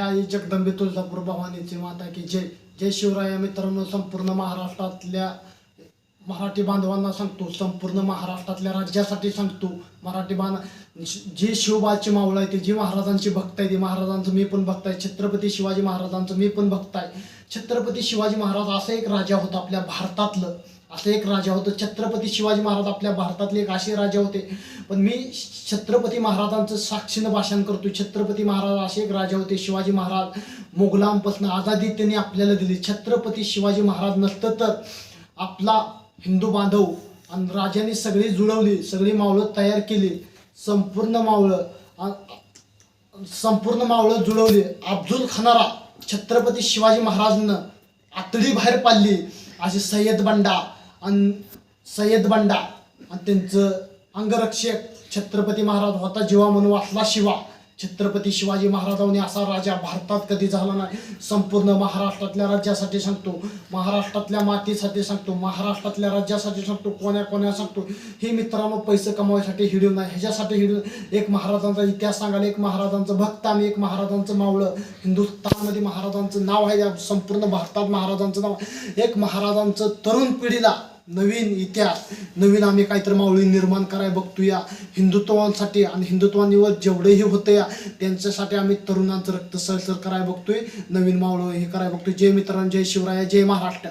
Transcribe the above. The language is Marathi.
आई जगदंबे तुळजापूर भवानीची माता की जय. जय शिवराय. मित्रांनो, संपूर्ण महाराष्ट्रातल्या मराठी बांधवांना सांगतो, संपूर्ण महाराष्ट्रातल्या राज्यासाठी सांगतो, मराठी जी शिवबाची मावळ आहे, ती जी महाराजांची भक्त आहे, ती महाराजांचं मी पण भक्त आहे. छत्रपती शिवाजी महाराजांचं मी पण भक्त आहे. छत्रपती शिवाजी महाराज असा एक राजा होता आपल्या भारतातलं, असं एक राजा होतं छत्रपती शिवाजी महाराज. आपल्या भारतातले एक असे राजा होते. पण मी छत्रपती महाराजांचं साक्षीनं भाषण करतो. छत्रपती महाराज असे एक राजा होते. शिवाजी महाराज मोगलांपासून आझादी त्यांनी आपल्याला दिली. छत्रपती शिवाजी महाराज नसतं तर आपला हिंदू बांधव आणि राजांनी सगळी जुळवली, सगळी मावळं तयार केली, संपूर्ण मावळं जुळवली. अफजल खानाला छत्रपती शिवाजी महाराजांना आतडी बाहेर पाडली. असे सय्यद बंडा आणि त्यांचं अंगरक्षक छत्रपती महाराज होता. जीवा म्हणून वाचला शिवा. छत्रपती शिवाजी महाराजांनी असा राजा भारतात कधी झाला नाही. संपूर्ण महाराष्ट्रातल्या राज्यासाठी सांगतो, महाराष्ट्रातल्या मातीसाठी सांगतो, महाराष्ट्रातल्या राज्यासाठी सांगतो, कोण्या सांगतो. हे मित्रांनो पैसे कमवायसाठी हिडिओ नाही, ह्याच्यासाठी हिडिओ. एक महाराजांचा इतिहास सांगायला, एक महाराजांचं भक्त आम्ही, एक महाराजांचं मावळं. हिंदुस्थानमध्ये महाराजांचं नाव आहे, संपूर्ण भारतात महाराजांचं नाव. एक महाराजांचं तरुण पिढीला नवीन इतिहास, नवीन आम्ही काहीतरी मावळी निर्माण करायला बघतो या हिंदुत्वांसाठी. आणि हिंदुत्वानिवर जेवढेही होतं या त्यांच्यासाठी आम्ही तरुणांचं रक्त सरसर करायला बघतोय, नवीन मावळं हे करायला बघतोय. जय मित्रांनो, जय शिवराय, जय महाराष्ट्र.